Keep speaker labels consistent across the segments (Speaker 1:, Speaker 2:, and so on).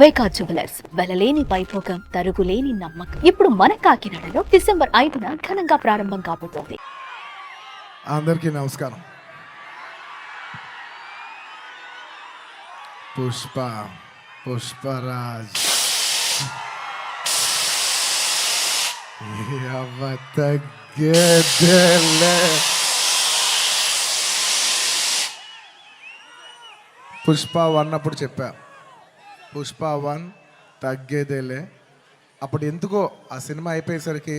Speaker 1: వైకా jewellers వెలలేని Vaibhogam తరుగులేని నమ్మకం. ఇప్పుడు మన కాకినాడలో డిసెంబర్ 5న ఘనంగా ప్రారంభం కాబోతోంది.
Speaker 2: అందరికీ నమస్కారం. పుష్పరాజ్ పుష్ప 1 అప్పుడు చెప్పా, పుష్ప 1 తగ్గేదేలే. అప్పుడు ఎందుకో ఆ సినిమా అయిపోయేసరికి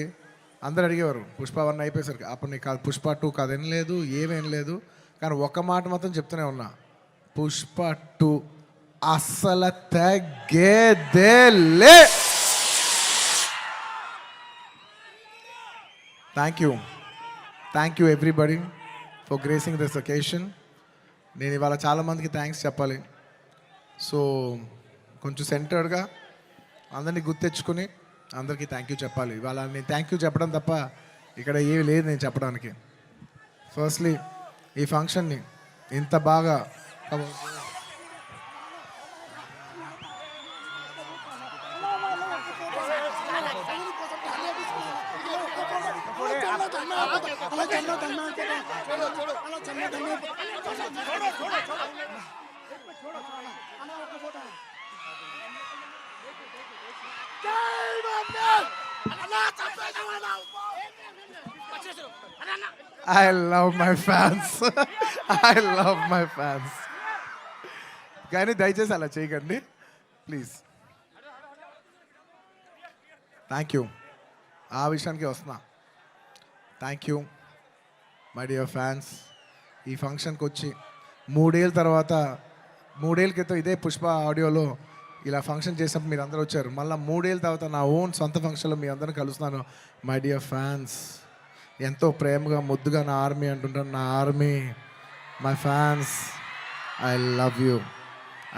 Speaker 2: అందరు అడిగేవారు, పుష్ప 1 అయిపోయేసరికి అప్పుడు నీకు కాదు పుష్ప 2 కదేం లేదు, ఏమేం లేదు. కానీ ఒక మాట మాత్రం చెప్తూనే ఉన్నా, పుష్ప 2 అస్సలు తగ్గేదేలే. Thank you everybody for gracing this occasion. నేను ఇవాళ చాలామందికి థ్యాంక్స్ చెప్పాలి. సో కొంచెం సెంటర్డ్గా అందరినీ గుర్తెచ్చుకుని అందరికీ థ్యాంక్ యూ చెప్పాలి. ఇవాళ నేను థ్యాంక్ యూ చెప్పడం తప్ప ఇక్కడ ఏమీ లేదు నేను చెప్పడానికి. ఫస్ట్లీ ఈ ఫంక్షన్ని ఇంత బాగా I love my fans. I love my fans. కానీ దయచేసి అలా చేయకండి ప్లీజ్. Thank you. ఆ విషయానికి వస్తున్నా. Thank you my dear fans. ఈ ఫంక్షన్కి వచ్చి 3 ఏళ్ళ తర్వాత, 3 ఏళ్ళ క్రితం ఇదే పుష్ప ఆడియోలో ఇలా ఫంక్షన్ చేసినప్పుడు మీరు అందరూ వచ్చారు. మళ్ళీ 3 ఏళ్ళ తర్వాత నా ఓన్ సొంత ఫంక్షన్లో మీ అందరిని కలుస్తున్నాను. మై డియర్ ఫ్యాన్స్, ఎంతో ప్రేమగా ముద్దుగా నా ఆర్మీ అంటుంటాను. నా army, my fans, I love you,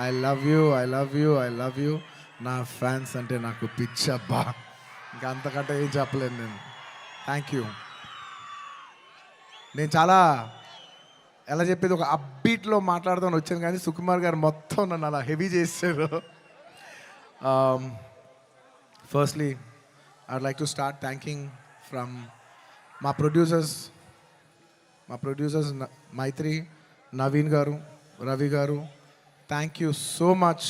Speaker 2: I love you, I love you, I love you. నా ఫ్యాన్స్ అంటే నాకు పిచ్చబ్బా, ఇంకా అంతకంటే ఏం చెప్పలేను నేను. Thank you. నేను చాలా ఎలా చెప్పేది, ఒక అప్బీట్లో మాట్లాడుతాను వచ్చాను, కానీ సుకుమార్ గారు మొత్తం నన్ను అలా హెవీ చేశారు. Firstly I'd like to start thanking from మా ప్రొడ్యూసర్స్ మైత్రి, నవీన్ గారు, రవి గారు. Thank you so much.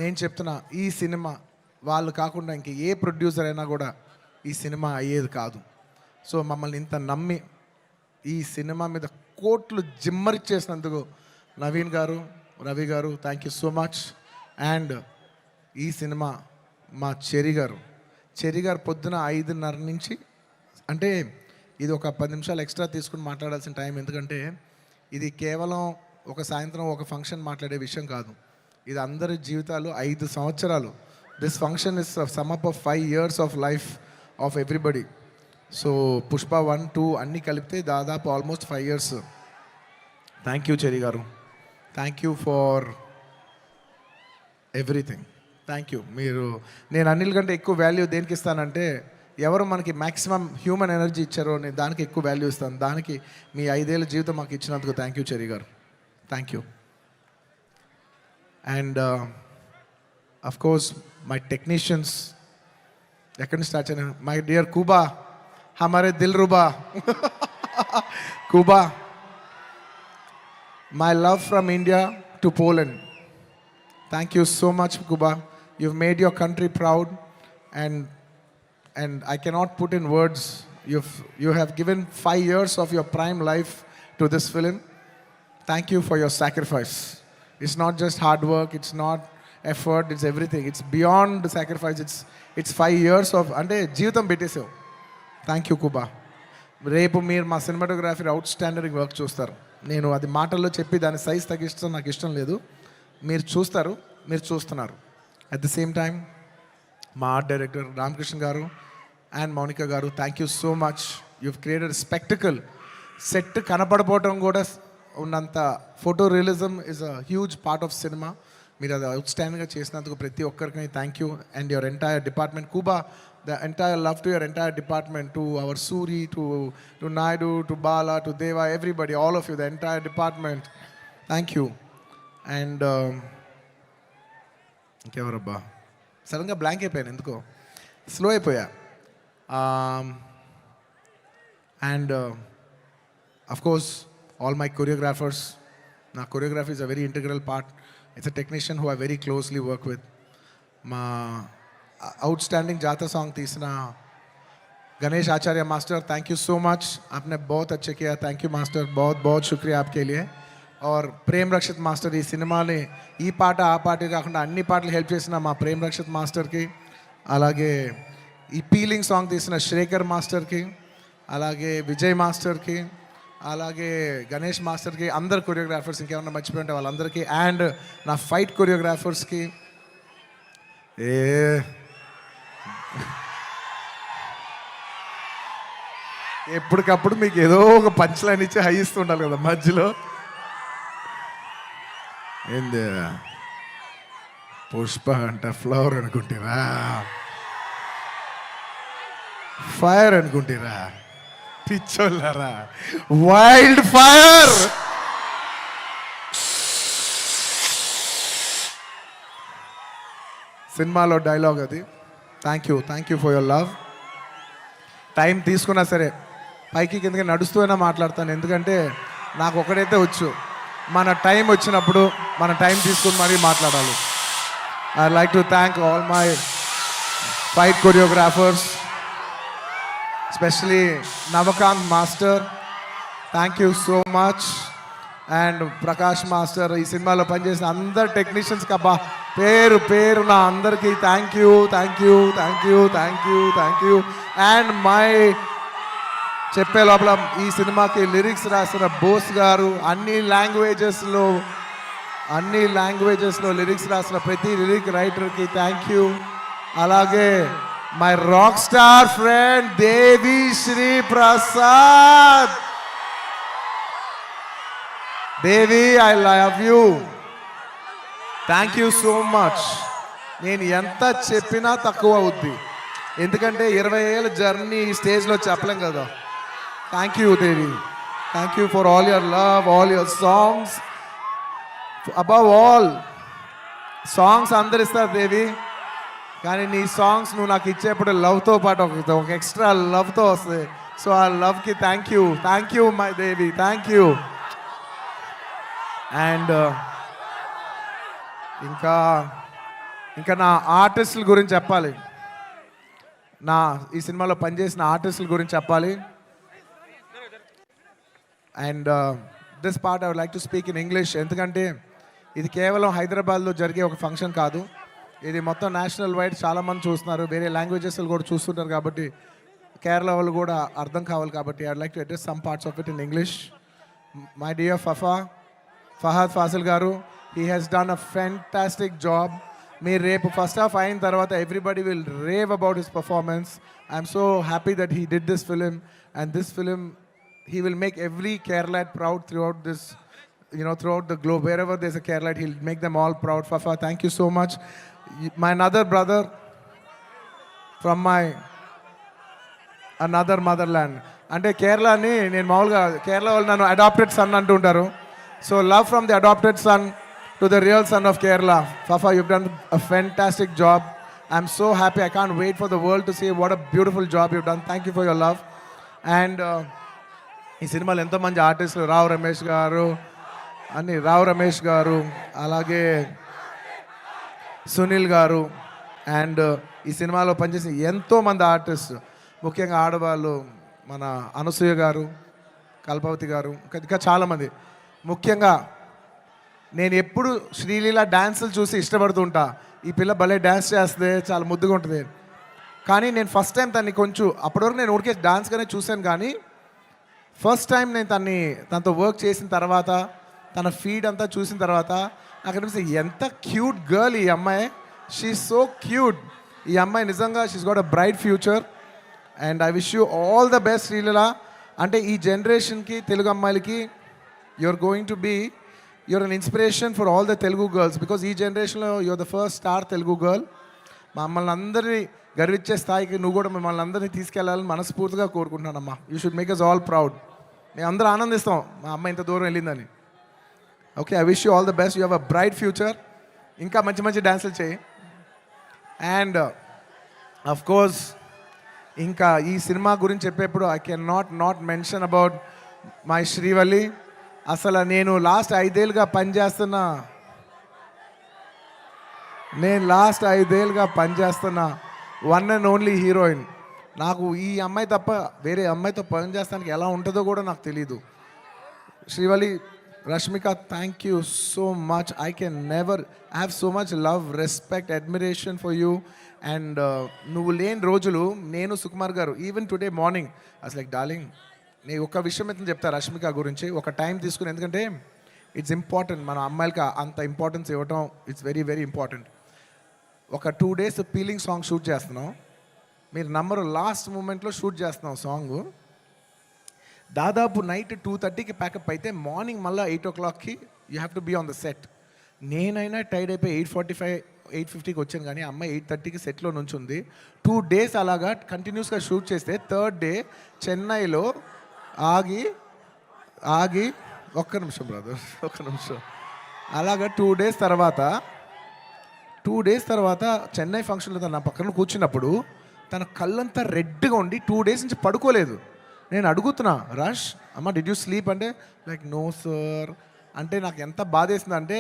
Speaker 2: నేను చెప్తున్నా, ఈ సినిమా వాళ్ళు కాకుండా ఇంక ఏ ప్రొడ్యూసర్ అయినా కూడా ఈ సినిమా అయ్యేది కాదు. సో మమ్మల్ని ఇంత నమ్మి ఈ సినిమా మీద కోట్లు జిమ్మరిచ్చేసినందుకు నవీన్ గారు, రవి గారు, thank you so much. And ఈ సినిమా మా చెరి గారు పొద్దున 5:30 నుంచి, అంటే ఇది ఒక 10 నిమిషాలు ఎక్స్ట్రా తీసుకుని మాట్లాడాల్సిన టైం. ఎందుకంటే ఇది కేవలం ఒక సాయంత్రం ఒక ఫంక్షన్ మాట్లాడే విషయం కాదు. ఇది అందరి జీవితాలు 5 సంవత్సరాలు. This function is sum up of 5 years of life of everybody. So Pushpa 1, 2 అన్నీ కలిపితే దాదాపు almost 5 years. Thank you Cherry గారు, thank you for everything. Thank you. నేను అన్నిల కంటే ఎక్కువ వాల్యూ దేనికి ఇస్తానంటే, ఎవరు మనకి మ్యాక్సిమం హ్యూమన్ ఎనర్జీ ఇచ్చారో నేను దానికి ఎక్కువ వాల్యూ ఇస్తాను. దానికి మీ 5 ఏళ్ళ జీవితం మాకు ఇచ్చినందుకు థ్యాంక్ యూ చెరి గారు, thank you. And of course my technicians, ఎక్కడి నుంచి స్టార్ట్ అయినా, మై డియర్ కుబా, హమారే దిల్ రుబా Kuba, my love from India to Poland. Thank you so much, Kuba. You've made your country proud, and I cannot put in words. You have given 5 years of your prime life to this film. Thank you for your sacrifice. It's not just hard work, it's not effort, it's everything. It's beyond the sacrifice. It's 5 years of ante jeevitam పెట్టేసావు. Thank you, Kuba. రేపు మీరు మా cinematography outstanding work చూస్తారు. నేను అది మాటల్లో చెప్పి దాని size తగ్గిస్తాం నాకు ఇష్టం లేదు. మీరు చూస్తారు, మీరు చూస్తున్నారు. అట్ ది సేమ్ టైం మా ఆర్ట్ డైరెక్టర్ రామకృష్ణ గారు అండ్ మౌనిక గారు, thank you so much. You've created spectacle. Set కనపడపోవటం కూడా ఉన్నంత photo realism is a huge part of cinema. మీరు అది అవుట్స్టాండింగ్గా చేసినందుకు ప్రతి ఒక్కరికి thank you. And your entire department, Kuba, the entire love to your entire department, to our Suri, to Naidu, to Bala, to Deva, everybody, all of you, the entire department. Thank you. And ఇంకెవరబ్బా, సడన్గా blank అయిపోయాను, ఎందుకో slow అయిపోయా. And of course all my choreographers. నా choreography is a very integral part. It's a technician who I very closely work with. మా outstanding जाता song तीसरा Ganesh Acharya master, thank you so much, आपने बहुत अच्छे किया. थैंक यू मास्टर, बहुत बहुत शुक्रिया आपके लिए. और प्रेम रक्षित मास्टर ఈ సినిమాని ఈ పాట ఆ పాట కాకుండా అన్ని పాటలు హెల్ప్ చేసిన మా ప్రేమ్ రక్షిత్ మాస్టర్కి, అలాగే ఈ పీలింగ్ సాంగ్ తీసిన శ్రేఖర్ మాస్టర్కి, అలాగే విజయ్ మాస్టర్కి, అలాగే గణేష్ మాస్టర్కి, అందరు కొరియోగ్రాఫర్స్, ఇంకేమన్నా మర్చిపోయి ఉంటే వాళ్ళందరికీ, అండ్ నా ఫైట్ కొరియోగ్రాఫర్స్కి. ఎప్పటికప్పుడు మీకు ఏదో ఒక పంచ్ లైన్ ఇచ్చి హై ఇస్తూ ఉండాలి కదా మధ్యలో. ఏంది పుష్ప అంట ఫ్లవర్ అనుకుంటారా, ఫైర్ అనుకుంటారా, పిచ్చోళ్ళారా, వైల్డ్ ఫైర్. సినిమాలో డైలాగ్ అది. Thank you for your love. Time తీసుకున్నా సరే పైకి కిందకి నడుస్తూనే మాట్లాడతాను, ఎందుకంటే నాకు ఒకటైతే వచ్చు, మన టైం వచ్చినప్పుడు మన టైం తీసుకుని మరీ మాట్లాడాలి. I like to thank all my fight choreographers, especially Navakanth master, thank you so much. And Prakash master, ఈ సినిమాలో పనిచేసిన అందరు టెక్నీషియన్స్కి అబ్బా పేరు నా అందరికీ థ్యాంక్ యూ. అండ్ మై చెప్పే లోపల ఈ సినిమాకి లిరిక్స్ రాసిన బోస్ గారు, అన్ని లాంగ్వేజెస్లో లిరిక్స్ రాసిన ప్రతి లిరిక్ రైటర్కి థ్యాంక్ యూ. అలాగే my rock star friend Devi Sri Prasad. Devi, I love you, thank you so much. నేను ఎంత చెప్పినా తక్కువ అవుద్ది, ఎందుకంటే 20 ఏళ్ళ జర్నీ ఈ స్టేజ్లో చెప్పలేం కదా. Thank you Devi, thank you for all your love, all your songs. Above all songs అందరు ఇస్తారు దేవి, కానీ నీ సాంగ్స్ నువ్వు నాకు ఇచ్చేప్పుడు లవ్తో పాటు ఒక ఎక్స్ట్రా లవ్తో వస్తుంది. సో ఆ లవ్కి thank you my Devi, thank you. And ఇంకా నా ఆర్టిస్టుల గురించి చెప్పాలి, ఈ సినిమాలో పనిచేసిన ఆర్టిస్టుల గురించి చెప్పాలి. And this part I would like to speak in English, ఎందుకంటే ఇది కేవలం హైదరాబాద్లో జరిగే ఒక ఫంక్షన్ కాదు, ఇది మొత్తం నేషనల్ వైడ్ చాలామంది చూస్తున్నారు, వేరే లాంగ్వేజెస్ కూడా చూస్తుంటారు, కాబట్టి కేరళ వాళ్ళు కూడా అర్థం కావాలి, కాబట్టి I would like to address some parts of it in English. My dear Fahadh Faasil గారు, he has done a fantastic job. మీరు రేపు ఫస్ట్ హాఫ్ అయిన తర్వాత everybody will rave about his performance. I'm so happy that he did this film, and this film he will make every Keralite proud throughout this, throughout the globe. Wherever there's a Keralite, he'll make them all proud. Fafa, thank you so much. My another brother from my another motherland. అంటే కేరళని నేను మామూలుగా కేరళ వాళ్ళు నన్ను adopted son అంటుంటారు. So love from the adopted son to the real son of Kerala. Fafa, you've done a fantastic job. I'm so happy. I can't wait for the world to see what a beautiful job you've done. Thank you for your love. And ఈ సినిమాలో ఎంతోమంది ఆర్టిస్టులు, రావు రమేష్ గారు, అలాగే సునీల్ గారు, and ఈ సినిమాలో పనిచేసిన ఎంతోమంది ఆర్టిస్ట్, ముఖ్యంగా ఆడవాళ్ళు, మన అనసూయ గారు, కల్పవతి గారు, ఇంకా చాలామంది. ముఖ్యంగా నేను ఎప్పుడు శ్రీలీల డ్యాన్సులు చూసి ఇష్టపడుతుంటా, ఈ పిల్ల భలే డ్యాన్స్ చేస్తే చాలా ముద్దుగా ఉంటుంది. కానీ నేను ఫస్ట్ టైం తన్ని కొంచెం, అప్పటివరకు నేను ఊరికే డాన్స్గానే చూశాను, కానీ ఫస్ట్ టైం నేను తనతో వర్క్ చేసిన తర్వాత, తన ఫీడ్ అంతా చూసిన తర్వాత నాకు అనిపిస్తుంది ఎంత క్యూట్ గర్ల్ ఈ అమ్మాయి. She so cute. ఈ అమ్మాయి నిజంగా she's got a bright future, and I wish you all the best Sreeleela. అంటే ఈ జనరేషన్కి, తెలుగు అమ్మాయిలకి you're an inspiration for all the Telugu girls, because ఈ జనరేషన్లో you're the first star Telugu girl. మమ్మల్ని అందరినీ గర్వించే స్థాయికి నువ్వు కూడా మిమ్మల్ని అందరినీ తీసుకెళ్లాలని మనస్ఫూర్తిగా కోరుకుంటున్నానమ్మా. You should make us all proud. మేము అందరూ ఆనందిస్తాం మా అమ్మ ఇంత దూరం వెళ్ళిందని. Okay, I wish you all the best. You have a bright future. ఇంకా మంచి మంచి డాన్సులు చేయి. అండ్ అఫ్ కోర్స్ ఇంకా ఈ సినిమా గురించి చెప్పేప్పుడు I can not mention about my Srivalli. అసలు నేను లాస్ట్ 5 ఏళ్ళుగా పనిచేస్తున్న వన్ అండ్ ఓన్లీ హీరోయిన్. నాకు ఈ అమ్మాయి తప్ప వేరే అమ్మాయితో పని చేస్తానికి ఎలా ఉంటుందో కూడా నాకు తెలీదు. Srivalli, Rashmika, thank you so much. I have so much love, respect, admiration for you. And నువ్వు లేని రోజులు నేను, సుకుమార్ గారు, ఈవెన్ టుడే మార్నింగ్ అసలు లైక్ డార్లింగ్, నేను ఒక విషయం అయితే చెప్తా రష్మిక గురించి, ఒక టైం తీసుకుని, ఎందుకంటే ఇట్స్ ఇంపార్టెంట్. మన అమ్మాయిలకి అంత ఇంపార్టెన్స్ ఇవ్వటం ఇట్స్ వెరీ వెరీ ఇంపార్టెంట్. ఒక 2 days పీలింగ్ సాంగ్ షూట్ చేస్తున్నాం. మీరు నమ్మరు, లాస్ట్ మూమెంట్లో షూట్ చేస్తున్నాం సాంగ్. దాదాపు నైట్ 2:30కి ప్యాకప్ అయితే మార్నింగ్ మళ్ళీ 8 o'clockకి you have to be on the set. నేనైనా టైర్డ్ అయిపోయి 8:45, 8:50కి వచ్చాను, కానీ అమ్మాయి 8:30కి సెట్లో నుంచి ఉంది. 2 days అలాగా కంటిన్యూస్గా షూట్ చేస్తే థర్డ్ డే చెన్నైలో ఆగి ఒక్క నిమిషం బ్రదర్, ఒక్క నిమిషం, అలాగా 2 days తర్వాత చెన్నై ఫంక్షన్లో తన పక్కన కూర్చున్నప్పుడు తన కళ్ళంతా రెడ్గా ఉండి 2 days నుంచి పడుకోలేదు. నేను అడుగుతున్నా, రష్ అమ్మ డిడ్ యూ స్లీప్ అంటే లైక్ నో సార్ అంటే నాకు ఎంత బాధేసింది అంటే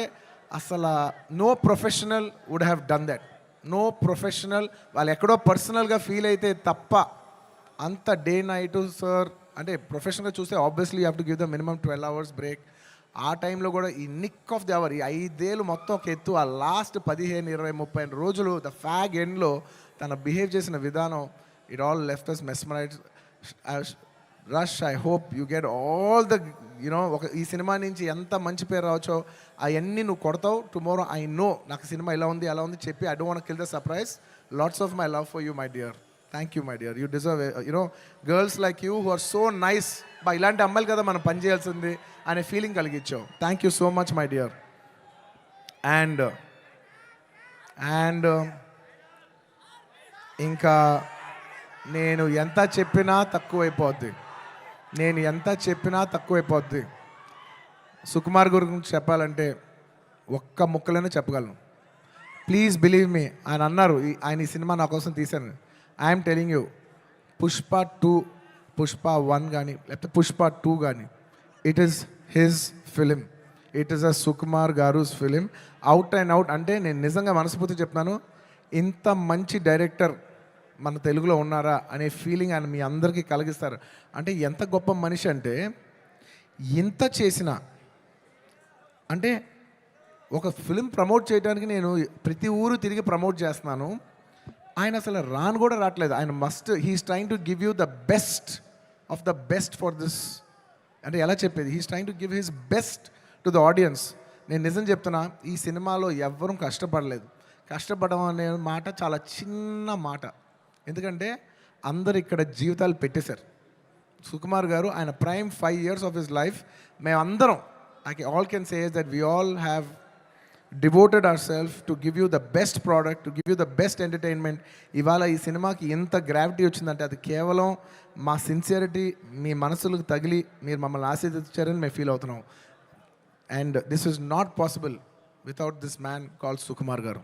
Speaker 2: అసలు no professional would have done that. No professional వాళ్ళు ఎక్కడో పర్సనల్గా ఫీల్ అయితే తప్ప అంత డే నైట్ సార్ అంటే ప్రొఫెషనల్గా చూస్తే obviously you have to give the minimum 12 hours break. ఆ టైంలో కూడా ఈ నిక్ ఆఫ్ ది అవర్, ఈ 5 ఏళ్ళు మొత్తం ఒక ఎత్తు, ఆ లాస్ట్ 15, 20, 30 రోజులు ద ఫ్యాగ్ ఎండ్లో తన బిహేవ్ చేసిన విధానం, it all left us mesmerize. Rush, I hope you get all the ఈ సినిమా నుంచి ఎంత మంచి పేరు రావచ్చో అవన్నీ నువ్వు కొడతావు. టుమారో ఐ నో నాకు సినిమా ఇలా ఉంది అలా ఉంది చెప్పి I don't want kill the surprise. Lots of my love for you my dear. Thank you my dear. You deserve girls like you who are so nice. ఇలాంటి అమ్మాయిలు కదా మనం పని చేయాల్సింది అనే ఫీలింగ్ కలిగించావు. Thank you so much my dear. And ఇంకా నేను ఎంత చెప్పినా తక్కువైపోద్ది. సుకుమార్ గురించి చెప్పాలంటే ఒక్క ముక్కలోనే చెప్పగలను. Please believe me. ఆయన అన్నారు ఆయన ఈ సినిమా నా కోసం తీశాను. ఐఎమ్ టెలింగ్ యూ, పుష్ప 1 కానీ లేకపోతే పుష్ప 2 కానీ it is his film. It is a Sukumar గారుస్ ఫిలిం. Out and out. అంటే నేను నిజంగా మనస్ఫూర్తి చెప్తున్నాను, ఇంత మంచి డైరెక్టర్ మన తెలుగులో ఉన్నారా అనే ఫీలింగ్ ఆయన మీ అందరికీ కలిగిస్తారు. అంటే ఎంత గొప్ప మనిషి అంటే ఇంత చేసిన అంటే ఒక ఫిలిం ప్రమోట్ చేయడానికి నేను ప్రతి ఊరు తిరిగి ప్రమోట్ చేస్తున్నాను. ఆయన అసలు కూడా రావట్లేదు. ఆయన he's trying to give you the best of the best for this. అంటే ఎలా చెప్పేది, he's trying to give his best to the audience. నేను నిజం చెప్తున్నా, ఈ సినిమాలో ఎవ్వరూ కష్టపడలేదు. కష్టపడడం అనే మాట చాలా చిన్న మాట, ఎందుకంటే అందరు ఇక్కడ జీవితాలు పెట్టేశారు. సుకుమార్ గారు ఆయన prime 5 years of his life మేమందరం all can say is that we all have devoted our self to give you the best product, to give you the best entertainment. ఇవాళ ఈ సినిమాకి ఎంత గ్రావిటీ వచ్చిందంటే అది కేవలం మా సిన్సియరిటీ మీ మనసులకు తగిలి మీరు మమ్మల్ని ఆశీర్వదించారని మేము ఫీల్ అవుతున్నాం. And this is not possible without this man called Sukumar గారు.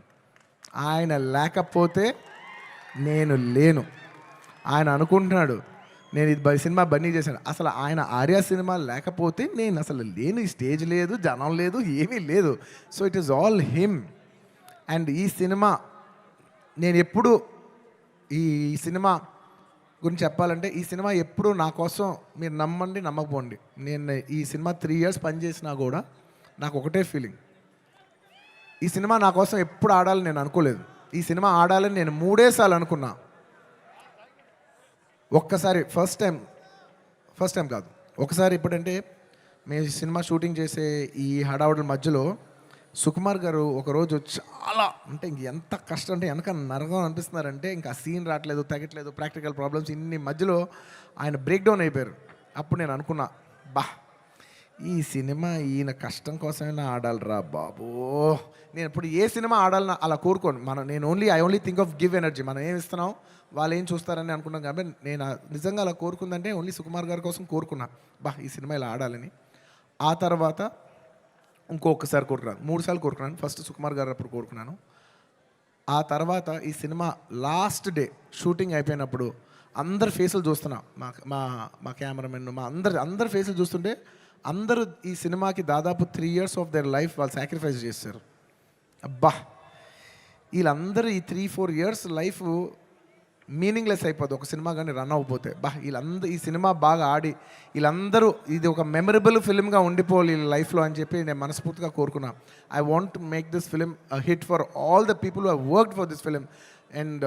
Speaker 2: ఆయన లేకపోతే నేను లేను. ఆయన అనుకుంటున్నాడు నేను ఇది సినిమా బన్నీ చేశాను. అసలు ఆయన ఆర్య సినిమా లేకపోతే నేను అసలు లేను. ఈ స్టేజ్ లేదు, జనం లేదు, ఏమీ లేదు. So it is all him. And ఈ సినిమా నేను ఎప్పుడు ఈ సినిమా గురించి చెప్పాలంటే ఈ సినిమా ఎప్పుడు నా కోసం మీరు నమ్మండి నమ్మకపోండి, నేను ఈ సినిమా 3 years పనిచేసినా కూడా నాకు ఒకటే ఫీలింగ్, ఈ సినిమా నా కోసం ఎప్పుడు ఆడాలని నేను అనుకోలేదు. ఈ సినిమా ఆడాలని నేను 3 సార్లు అనుకున్నా. ఒక్కసారి ఫస్ట్ టైం కాదు, ఒకసారి ఇప్పుడంటే మేము సినిమా షూటింగ్ చేసే ఈ హడావుడి మధ్యలో సుకుమార్ గారు ఒకరోజు చాలా అంటే ఎంత కష్టం అంటే వెనక నరకం అనిపిస్తున్నారంటే ఇంకా సీన్ రావట్లేదు, తగ్గట్లేదు, ప్రాక్టికల్ ప్రాబ్లమ్స్, ఇన్ని మధ్యలో ఆయన బ్రేక్ డౌన్ అయిపోయారు. అప్పుడు నేను అనుకున్నా, ఈ సినిమా ఈయన కష్టం కోసమైనా ఆడాలిరా బాబో. నేను ఇప్పుడు ఏ సినిమా ఆడాలని అలా కోరుకోను. నేను I only think of give energy. మనం ఏమి ఇస్తున్నాం వాళ్ళు ఏం చూస్తారని అనుకున్నాం. కాబట్టి నేను నిజంగా అలా కోరుకుందంటే ఓన్లీ సుకుమార్ గారి కోసం కోరుకున్నా, ఈ సినిమా ఇలా ఆడాలని. ఆ తర్వాత ఇంకొకసారి కోరుకున్నాను, 3 సార్లు కోరుకున్నాను. ఫస్ట్ సుకుమార్ గారు అప్పుడు కోరుకున్నాను, ఆ తర్వాత ఈ సినిమా లాస్ట్ డే షూటింగ్ అయిపోయినప్పుడు అందరి ఫేసులు చూస్తున్నా, మా మా మా కెమెరామెన్, మా అందరి ఫేసులు చూస్తుంటే అందరూ ఈ సినిమాకి దాదాపు 3 years ఆఫ్ దర్ లైఫ్ వాళ్ళు సాక్రిఫైస్ చేశారు. అబ్బా, వీళ్ళందరూ ఈ 3-4 years లైఫ్ మీనింగ్లెస్ అయిపోద్ది ఒక సినిమా కానీ రన్ అవ్వకపోతే. వీళ్ళందరూ ఈ సినిమా బాగా ఆడి వీళ్ళందరూ ఇది ఒక మెమరబుల్ ఫిల్మ్గా ఉండిపోవాలి వీళ్ళ లైఫ్లో అని చెప్పి నేను మనస్ఫూర్తిగా కోరుకున్నా. I want to make this film hit for all the people who have worked for this film. And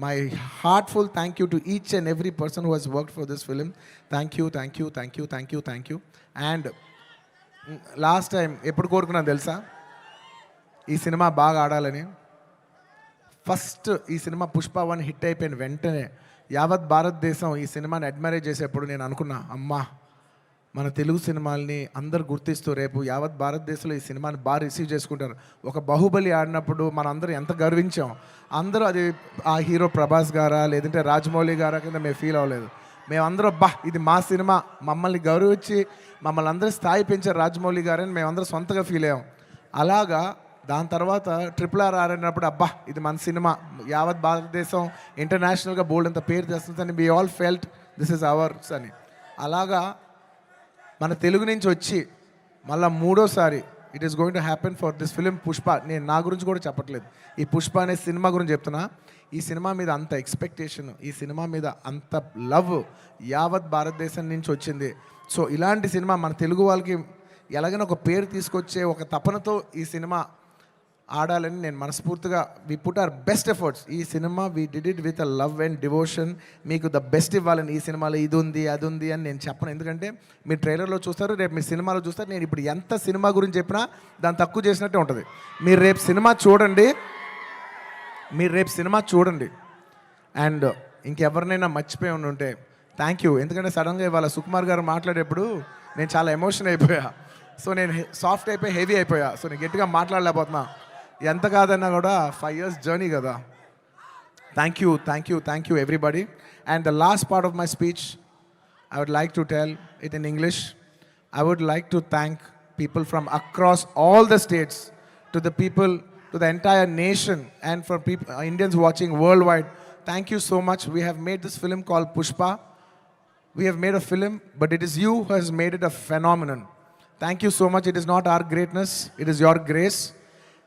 Speaker 2: my heartful thank you to each and every person who has worked for this film. Thank you, thank you, thank you, thank you, thank you. And last time ఎప్పుడు కోరుకున్నాను తెలుసా ఈ cinema బాగా ఆడాలని? First ఈ cinema Pushpa 1 hit అయిపోయిన వెంటనే యావత్ భారతదేశం ఈ సినిమాని అడ్మైర్ చేసేప్పుడు నేను అనుకున్నా, అమ్మా మన తెలుగు సినిమాల్ని అందరు గుర్తిస్తూ రేపు యావత్ భారతదేశంలో ఈ సినిమాని బాగా రిసీవ్ చేసుకుంటారు. ఒక బాహుబలి ఆడినప్పుడు మనం అందరూ ఎంత గర్వించాం. అందరూ అది ఆ హీరో ప్రభాస్ గారా లేదంటే రాజమౌళి గారా కింద మేము ఫీల్ అవ్వలేదు. మేమందరూ ఇది మా సినిమా, మమ్మల్ని గౌరవించి మమ్మల్ని అందరూ స్థాయి పెంచారు రాజమౌళి గారని మేమందరూ సొంతగా ఫీల్ అయ్యాం. అలాగా దాని తర్వాత RRR ఆడినప్పుడు ఇది మన సినిమా, యావత్ భారతదేశం ఇంటర్నేషనల్గా బోల్డ్ అంత పేరు తెస్తుందని we all felt this is ours అని. అలాగా మన తెలుగు నుంచి వచ్చి మళ్ళీ మూడోసారి it is going to happen for this film Pushpa. నేను నా గురించి కూడా చెప్పట్లేదు, ఈ పుష్ప అనే సినిమా గురించి చెప్తున్నా. ఈ సినిమా మీద అంత ఎక్స్పెక్టేషన్, ఈ సినిమా మీద అంత లవ్ యావత్ భారతదేశం నుంచి వచ్చింది. సో ఇలాంటి సినిమా మన తెలుగు వాళ్ళకి ఎలాగైనా ఒక పేరు తీసుకొచ్చే ఒక తపనతో ఈ సినిమా ఆడాలని నేను మనస్ఫూర్తిగా we put our best efforts. ఈ cinema we did it with a love and devotion. మీకు ద బెస్ట్ ఇవ్వాలని, ఈ సినిమాలో ఇది ఉంది అది ఉంది అని నేను చెప్పను. ఎందుకంటే మీరు ట్రైలర్లో చూస్తారు, రేపు మీ సినిమాలో చూస్తారు. నేను ఇప్పుడు ఎంత సినిమా గురించి చెప్పినా దాన్ని తక్కువ చేసినట్టే ఉంటుంది. మీరు రేపు సినిమా చూడండి. అండ్ ఇంకెవరినైనా మర్చిపోయి ఉంటే థ్యాంక్ యూ. ఎందుకంటే సడన్గా ఇవాళ సుకుమార్ గారు మాట్లాడేప్పుడు నేను చాలా ఎమోషన్ అయిపోయా. సో నేను సాఫ్ట్ అయిపోయి హెవీ అయిపోయా. సో నేను గట్టిగా మాట్లాడలేకపోతున్నా. ఎంత కాదన్నా కూడా 5 years జర్నీ కదా. Thank you everybody. And the last part of my speech I would like to tell it in English. I would like to thank people from across all the states, to the people, to the entire nation, and for people, Indians watching worldwide. Thank you so much. We have made this film called Pushpa. We have made a film, but it is you who has made it a phenomenon. Thank you so much. It is not our greatness, it is your grace.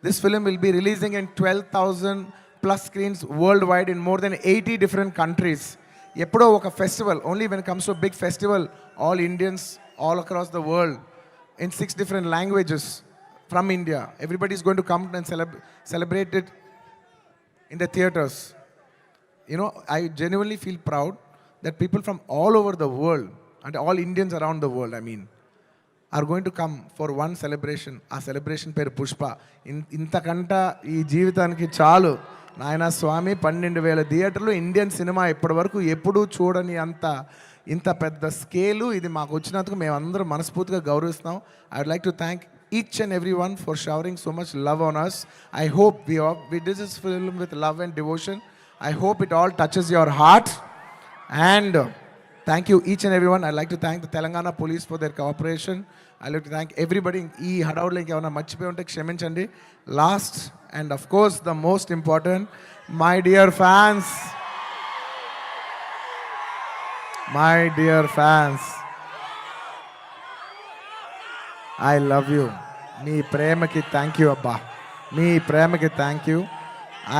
Speaker 2: This film will be releasing in 12,000 plus screens worldwide in more than 80 different countries. Eppudo oka festival, only when it comes to a big festival, all Indians all across the world in 6 different languages from India, everybody is going to come and celebrate it in the theaters. You know, I genuinely feel proud that people from all over the world, and all Indians around the world, I mean, are going to come for one celebration. ఆ celebration పేరు పుష్ప. ఇంతకంట ఈ జీవితానికి చాలు నాయన స్వామి. 12,000 థియేటర్లు, Indian cinema ఇప్పటి వరకు ఎప్పుడూ చూడని ఇంత పెద్ద స్కేలు ఇది మాకు వచ్చినందుకు మేమందరం మనస్ఫూర్తిగా గౌరవిస్తాం. I would like to thank each and everyone for showering so much love on us. I hope we did this film with love and devotion. I hope it all touches your heart. And thank you each and everyone. I'd like to thank the Telangana police for their cooperation. I'd like to thank everybody. ఈ హడావుడిలో ఇంకేమైనా మర్చిపోయి ఉంటే క్షమించండి. Last and of course the most important, my dear fans. I love you. మీ ప్రేమకి thank you అబ్బా. మీ ప్రేమకి thank you.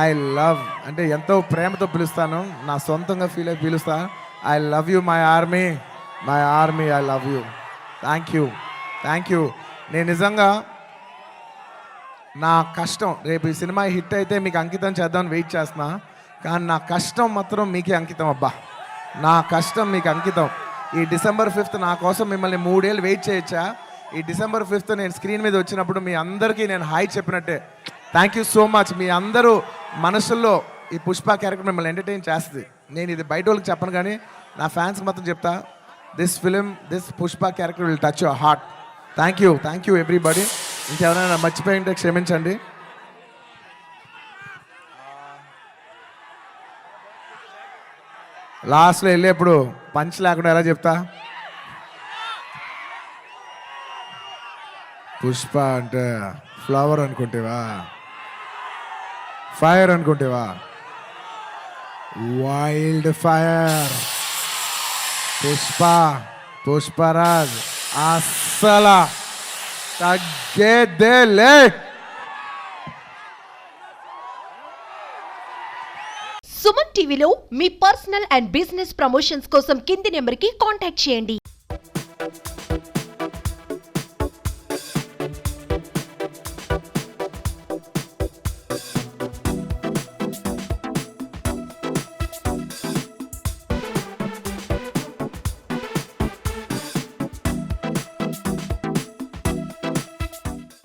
Speaker 2: I love అంటే ఎంతో ప్రేమతో పిలుస్తాను, నా సొంతంగా ఫీల్ అయి పిలుస్తాను. I love you, my army, I love you. Thank you. నేను నిజంగా నా కష్టం రేపు ఈ సినిమా హిట్ అయితే మీకు అంకితం చేద్దామని వెయిట్ చేస్తున్నా. కానీ నా కష్టం మాత్రం మీకే అంకితం అబ్బా. నా కష్టం మీకు అంకితం. ఈ December 5th నా కోసం మిమ్మల్ని 3 ఏళ్ళు వెయిట్ చేయొచ్చా? ఈ December 5th నేను స్క్రీన్ మీద వచ్చినప్పుడు మీ అందరికీ నేను హాయ్ చెప్పినట్టే. Thank you so much. మీ అందరూ మనసుల్లో ఈ పుష్ప క్యారెక్టర్ మిమ్మల్ని ఎంటర్టైన్ చేస్తుంది. నేను ఇది బయట వాళ్ళకి చెప్పను కానీ నా ఫ్యాన్స్కి మాత్రం చెప్తా, this Pushpa character will touch your heart. Thank you everybody. ఇంకెవరైనా మర్చిపోయి ఉంటే క్షమించండి. లాస్ట్లో వెళ్ళేప్పుడు పంచ్ లేకుండా ఎలా చెప్తా? పుష్ప అంటే ఫ్లవర్ అనుకుంటేవా? ఫైర్ అనుకుంటేవా? Wild fire. పుష్పరాజ్ అస్సలు తగ్గేదేలే.
Speaker 3: సుమన్ టీవీలో మీ పర్సనల్ అండ్ బిజినెస్ ప్రమోషన్స్ కోసం కింది నెంబర్కి కాంటాక్ట్ చేయండి.